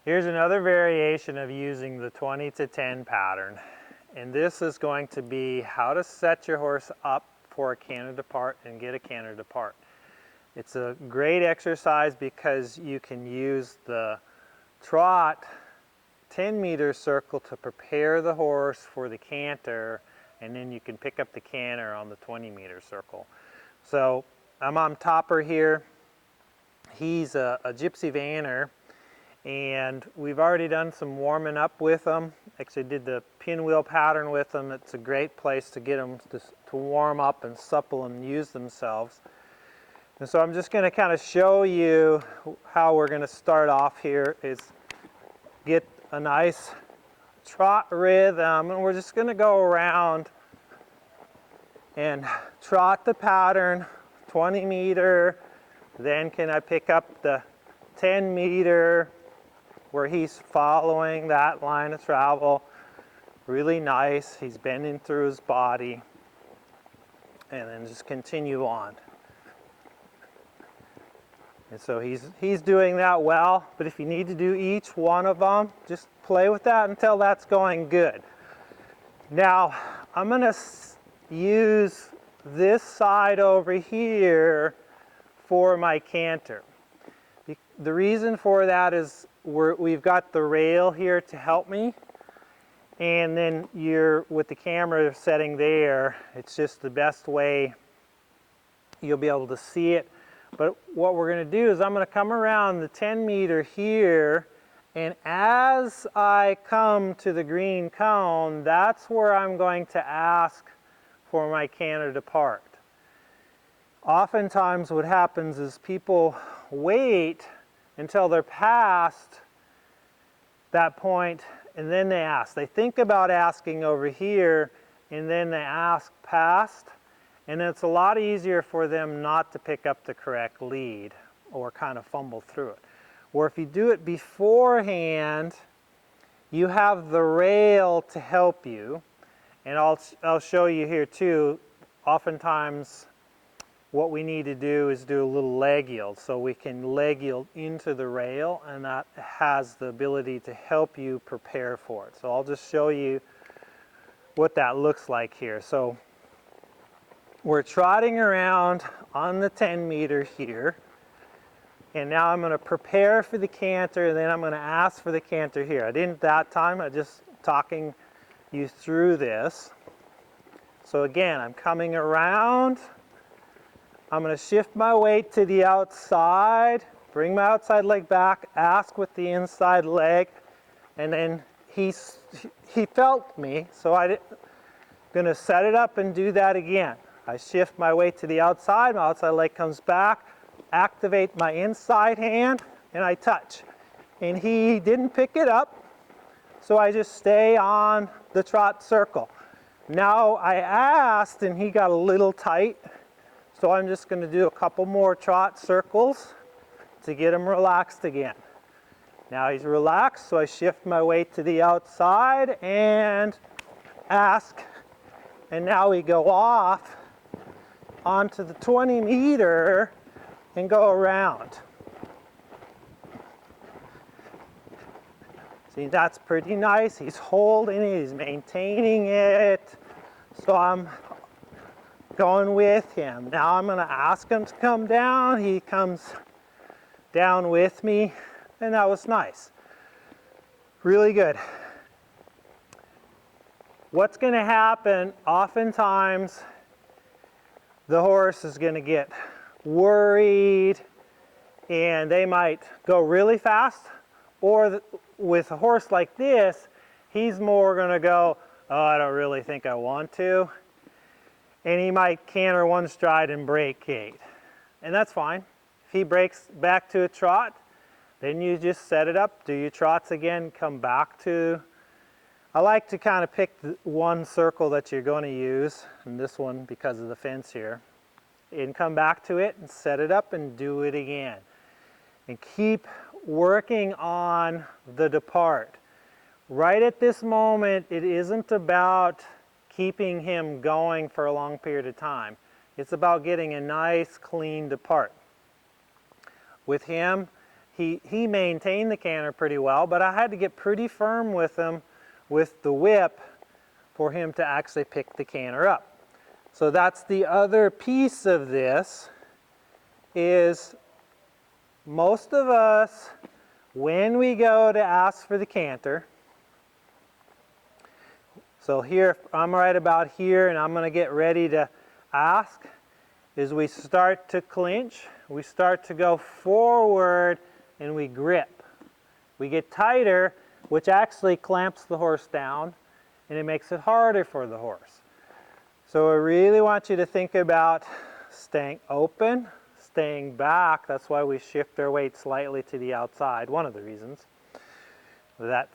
Here's another variation of using the 20 to 10 pattern. And this is going to be how to set your horse up for a canter depart and get a canter depart. It's a great exercise because you can use the trot 10-meter circle to prepare the horse for the canter, and then you can pick up the canter on the 20-meter circle. So I'm on Topper here. He's a gypsy vanner, and we've already done some warming up with him. Actually did the pinwheel pattern with them. It's a great place to get them to warm up and supple and use themselves. And so I'm just going to kind of show you how we're going to start off here is get a nice trot rhythm, and we're just going to go around and trot the pattern 20 meter, then can I pick up the 10 meter where he's following that line of travel. Really nice. He's bending through his body. And then just continue on. And so he's doing that well, but if you need to do each one of them, just play with that until that's going good. Now, I'm going to use this side over here for my canter. The reason for that is we've got the rail here to help me, and then with the camera setting there, it's just the best way you'll be able to see it. But what we're going to do is I'm going to come around the 10 meter here, and as I come to the green cone, that's where I'm going to ask for my canter depart. Oftentimes what happens is people wait until they're past that point and then they ask. They think about asking over here and then they ask past, and it's a lot easier for them not to pick up the correct lead or kind of fumble through it. Or if you do it beforehand, you have the rail to help you, and I'll show you here too. Oftentimes what we need to do is do a little leg yield, so we can leg yield into the rail, and that has the ability to help you prepare for it. So I'll just show you what that looks like here. So we're trotting around on the 10 meter here, and now I'm going to prepare for the canter, and then I'm going to ask for the canter here. I didn't that time, I'm just talking you through this. So again, I'm coming around. I'm going to shift my weight to the outside, bring my outside leg back, ask with the inside leg, and then he felt me, so I'm going to set it up and do that again. I shift my weight to the outside, my outside leg comes back, activate my inside hand, and I touch. And he didn't pick it up, so I just stay on the trot circle. Now I asked, and he got a little tight, so I'm just going to do a couple more trot circles to get him relaxed again. Now he's relaxed, so I shift my weight to the outside and ask, and now we go off onto the 20 meter and go around. See, that's pretty nice. He's holding it, he's maintaining it. So I'm going with him. Now I'm going to ask him to come down. He comes down with me, and that was nice. Really good. What's going to happen, oftentimes the horse is going to get worried and they might go really fast, or with a horse like this, he's more going to go, oh, I don't really think I want to. And he might canter one stride and break gait. And that's fine. If he breaks back to a trot, then you just set it up, do your trots again, come back to. I like to kind of pick one circle that you're going to use, and this one because of the fence here, and come back to it and set it up and do it again. And keep working on the depart. Right at this moment, it isn't about keeping him going for a long period of time. It's about getting a nice, clean depart. With him, he maintained the canter pretty well, but I had to get pretty firm with him with the whip for him to actually pick the canter up. So that's the other piece of this, is most of us, when we go to ask for the canter, so here, I'm right about here and I'm going to get ready to ask, is we start to clinch, we start to go forward and we grip. We get tighter, which actually clamps the horse down and it makes it harder for the horse. So I really want you to think about staying open, staying back. That's why we shift our weight slightly to the outside, one of the reasons. That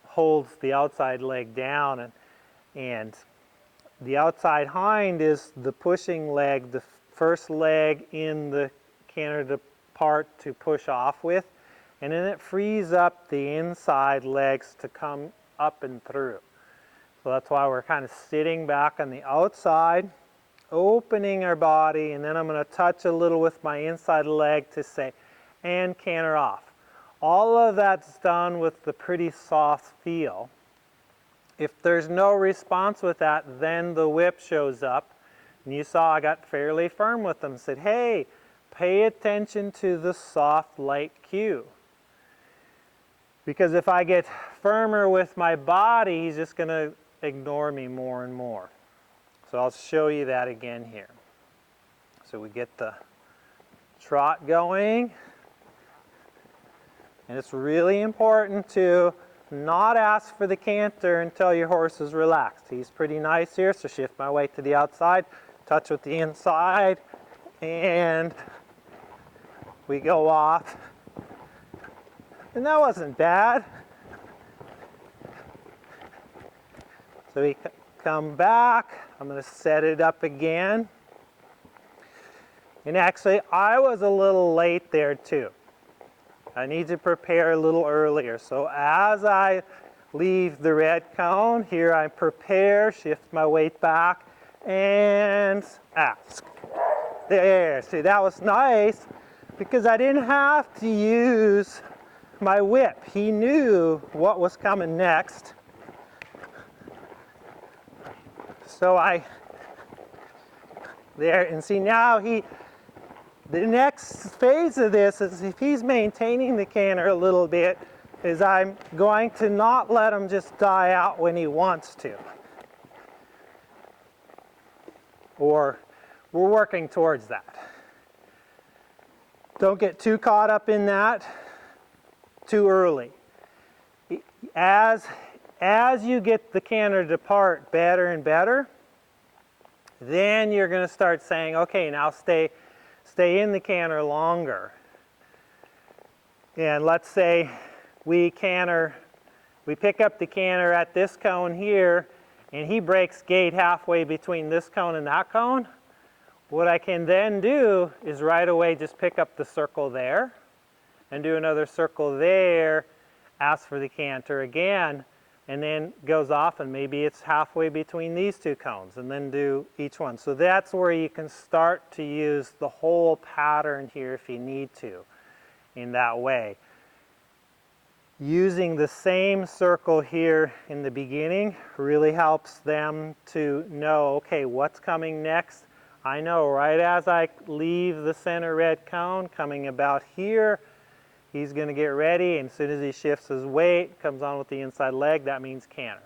holds the outside leg down, and the outside hind is the pushing leg, the first leg in the canter part to push off with, and then it frees up the inside legs to come up and through. So that's why we're kind of sitting back on the outside, opening our body, and then I'm going to touch a little with my inside leg to say, and canter off. All of that's done with the pretty soft feel. If there's no response with that, then the whip shows up. And you saw I got fairly firm with them, said, hey, pay attention to the soft, light cue. Because if I get firmer with my body, he's just going to ignore me more and more. So I'll show you that again here. So we get the trot going. And it's really important to not ask for the canter until your horse is relaxed. He's pretty nice here, so shift my weight to the outside, touch with the inside, and we go off. And that wasn't bad. So we come back. I'm going to set it up again. And actually, I was a little late there too. I need to prepare a little earlier. So as I leave the red cone, here I prepare, shift my weight back, and ask. There, see, that was nice because I didn't have to use my whip. He knew what was coming next. So there, and see now the next phase of this is if he's maintaining the canter a little bit, is I'm going to not let him just die out when he wants to. Or we're working towards that. Don't get too caught up in that too early. As you get the canter to part better and better, then you're going to start saying, okay, now stay in the canter longer. And let's say we pick up the canter at this cone here, and he breaks gait halfway between this cone and that cone. What I can then do is right away just pick up the circle there and do another circle there, ask for the canter again, and then goes off, and maybe it's halfway between these two cones, and then do each one. So that's where you can start to use the whole pattern here if you need to in that way. Using the same circle here in the beginning really helps them to know, okay, what's coming next? I know right as I leave the center red cone, coming about here, he's going to get ready, and as soon as he shifts his weight, comes on with the inside leg, that means canter.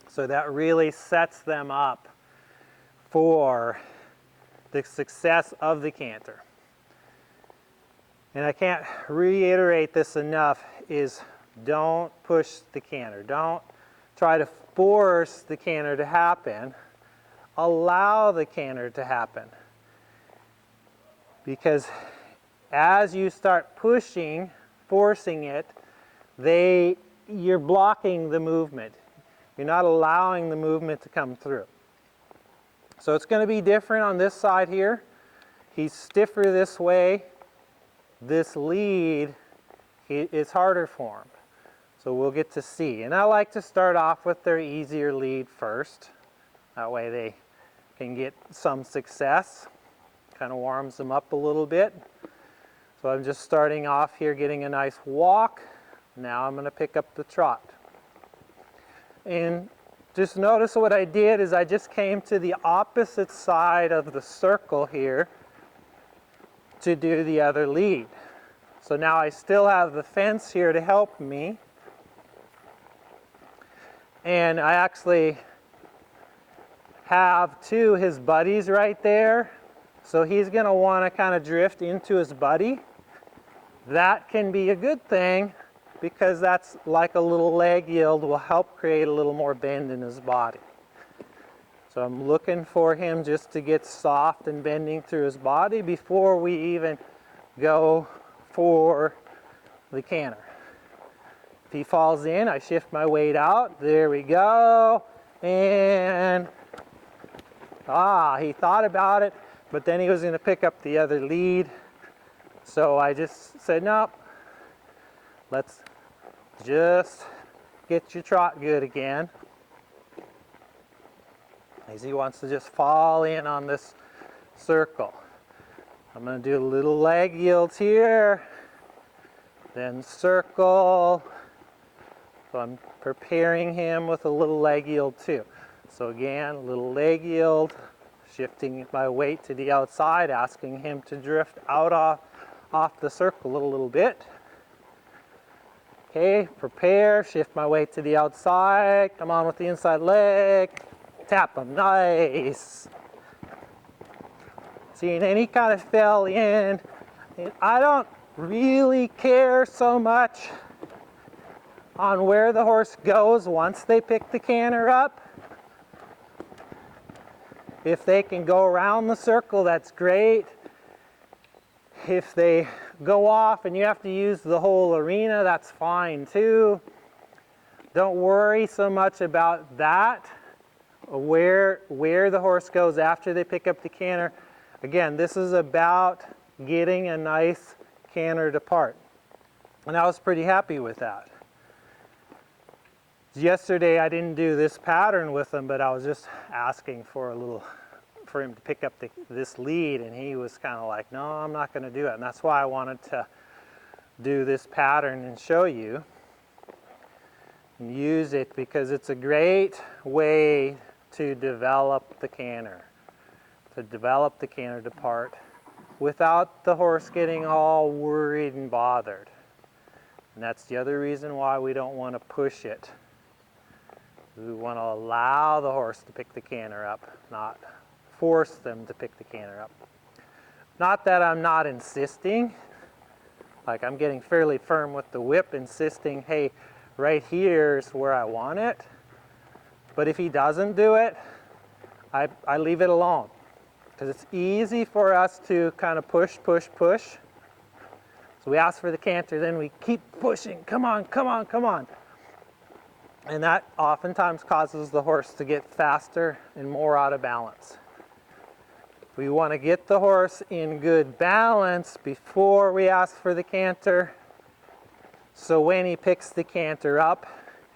So that really sets them up for the success of the canter. And I can't reiterate this enough, is don't push the canter. Don't try to force the canter to happen. Allow the canter to happen. Because as you start pushing, forcing it, you're blocking the movement. You're not allowing the movement to come through. So it's going to be different on this side here. He's stiffer this way. This lead is harder for him. So we'll get to see. And I like to start off with their easier lead first. That way they can get some success. Kind of warms them up a little bit. So I'm just starting off here, getting a nice walk. Now I'm going to pick up the trot. And just notice what I did is I just came to the opposite side of the circle here to do the other lead. So now I still have the fence here to help me. And I actually have his buddies right there. So he's going to want to kind of drift into his buddy. That can be a good thing because that's like a little leg yield, will help create a little more bend in his body. So I'm looking for him just to get soft and bending through his body before we even go for the canter. If he falls in, I shift my weight out. There we go. And he thought about it, but then he was going to pick up the other lead. So I just said, nope, let's just get your trot good again. As he wants to just fall in on this circle. I'm going to do little leg yields here, then circle. So I'm preparing him with a little leg yield too. So again, a little leg yield, shifting my weight to the outside, asking him to drift out off the circle a little bit. Okay, prepare, shift my weight to the outside, come on with the inside leg, tap him, nice. See, and then he kind of fell in. And I don't really care so much on where the horse goes once they pick the canter up. If they can go around the circle, that's great. If they go off and you have to use the whole arena, that's fine too. Don't worry so much about that, where the horse goes after they pick up the canter. Again, this is about getting a nice canter depart. And I was pretty happy with that. Yesterday I didn't do this pattern with him, but I was just asking for him to pick up this lead, and he was kind of like, no, I'm not going to do it. And that's why I wanted to do this pattern and show you and use it, because it's a great way to develop the canter, depart without the horse getting all worried and bothered. And that's the other reason why we don't want to push it. We want to allow the horse to pick the canter up, not force them to pick the canter up. Not that I'm not insisting, like I'm getting fairly firm with the whip, insisting, hey, right here's where I want it. But if he doesn't do it, I leave it alone. Because it's easy for us to kind of push. So we ask for the canter, then we keep pushing, come on. And that oftentimes causes the horse to get faster and more out of balance. We want to get the horse in good balance before we ask for the canter. So when he picks the canter up,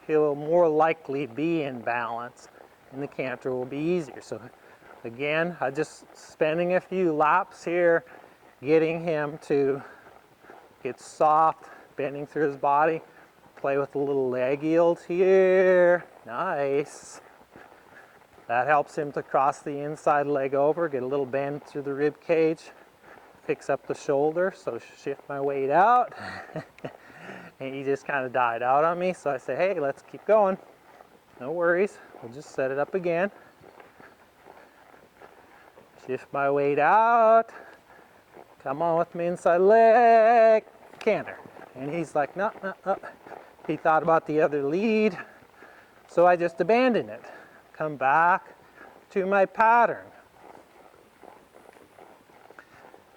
he'll more likely be in balance and the canter will be easier. So again, I'm just spending a few laps here, getting him to get soft, bending through his body. Play with a little leg yield here. Nice. That helps him to cross the inside leg over, get a little bend through the rib cage. Picks up the shoulder, so shift my weight out. And he just kind of died out on me, so I say, hey, let's keep going. No worries, we'll just set it up again. Shift my weight out. Come on with me, inside leg. Canter. And he's like, no. He thought about the other lead, so I just abandoned it. Come back to my pattern.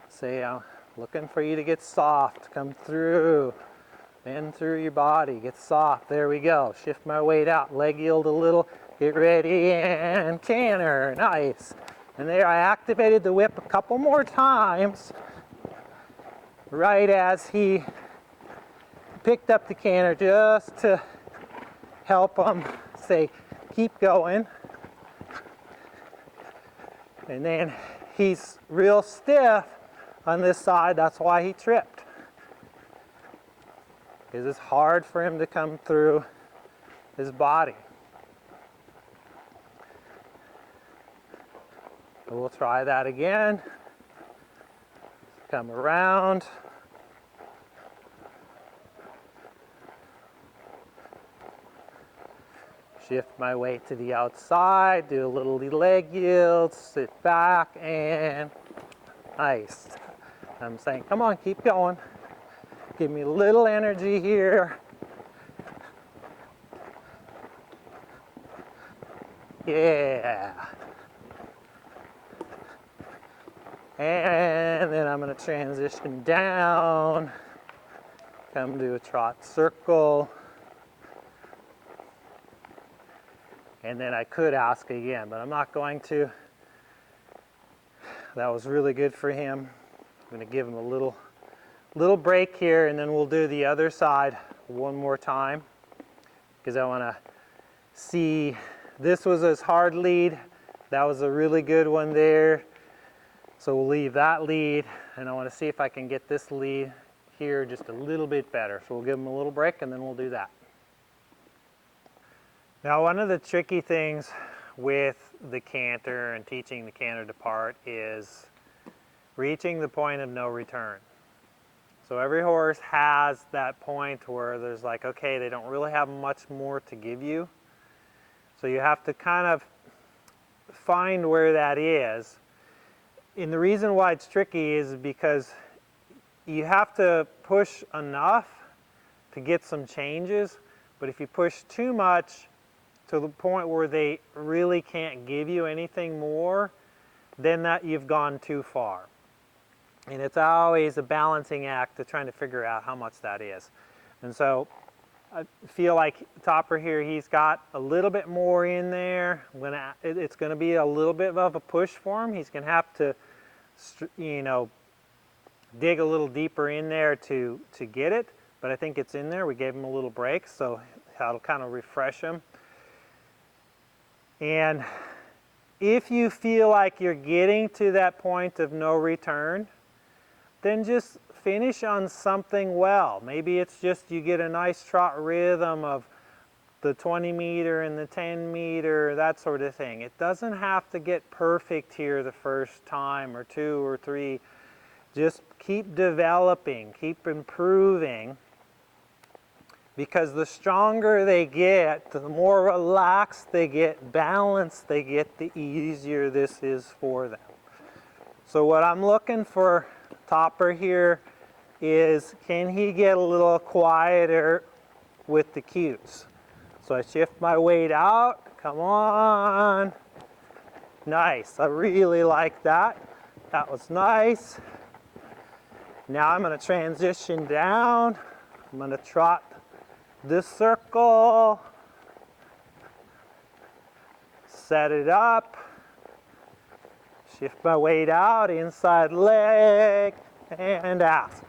Say, I'm looking for you to get soft. Come through. Bend through your body. Get soft. There we go. Shift my weight out. Leg yield a little. Get ready and canter. Nice. And there I activated the whip a couple more times. Right as he picked up the canter, just to help him say, keep going. And then he's real stiff on this side, that's why he tripped. because it's hard for him to come through his body. We'll try that again. Come around. Shift my weight to the outside, do a little leg yield, sit back, and nice. I'm saying, come on, keep going. Give me a little energy here. Yeah. And then I'm going to transition down, come to a trot circle. And then I could ask again, but I'm not going to. That was really good for him. I'm going to give him a little break here, and then we'll do the other side one more time, because I want to see. This was his hard lead. That was a really good one there. So we'll leave that lead, and I want to see if I can get this lead here just a little bit better. So we'll give him a little break, and then we'll do that. Now, one of the tricky things with the canter and teaching the canter to part is reaching the point of no return. So every horse has that point where there's like, okay, they don't really have much more to give you. So you have to kind of find where that is. And the reason why it's tricky is because you have to push enough to get some changes, but if you push too much to the point where they really can't give you anything more, then that you've gone too far. And it's always a balancing act to trying to figure out how much that is. And so I feel like Topper here, he's got a little bit more in there. It's going to be a little bit of a push for him. He's going to have to, you know, dig a little deeper in there to get it. But I think it's in there. We gave him a little break, so that'll kind of refresh him. And if you feel like you're getting to that point of no return, then just finish on something well. Maybe it's just you get a nice trot rhythm of the 20 meter and the 10 meter, that sort of thing. It doesn't have to get perfect here the first time or two or three. Just keep developing, keep improving. Because the stronger they get, the more relaxed they get, balanced they get, the easier this is for them. So what I'm looking for Topper here is, can he get a little quieter with the cues? So I shift my weight out, come on. Nice, I really like that. That was nice. Now I'm going to transition down. I'm going to trot this circle, set it up, shift my weight out, inside leg, and ask.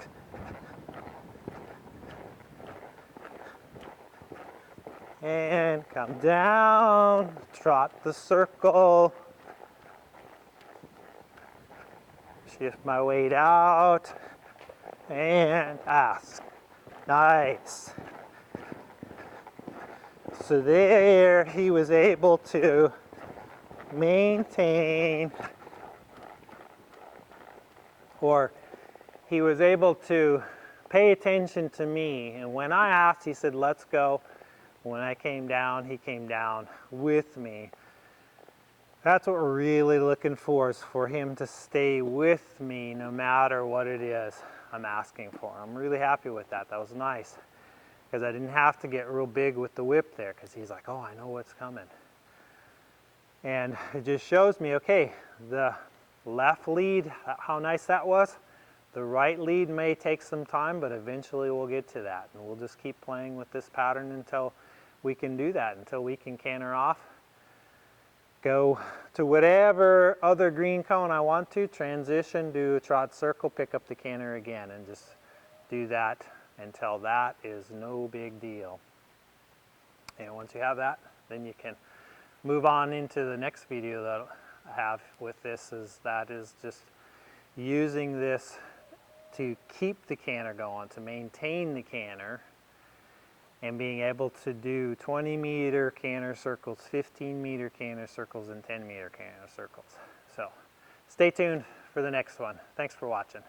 And come down, trot the circle, shift my weight out, and ask. Nice. So there he was able to maintain, or he was able to pay attention to me. And when I asked, he said, let's go. When I came down, he came down with me. That's what we're really looking for, is for him to stay with me no matter what it is I'm asking for. I'm really happy with that. That was nice, because I didn't have to get real big with the whip there, because he's like, oh, I know what's coming. And it just shows me, okay, the left lead, how nice that was. The right lead may take some time, but eventually we'll get to that. And we'll just keep playing with this pattern until we can do that, until we can canter off. Go to whatever other green cone I want to, transition, do a trot circle, pick up the canter again, and just do that until that is no big deal. And once you have that, then you can move on into the next video that I have with this. That is just using this to keep the canter going, to maintain the canter, and being able to do 20-meter canter circles, 15-meter canter circles, and 10-meter canter circles. So stay tuned for the next one. Thanks for watching.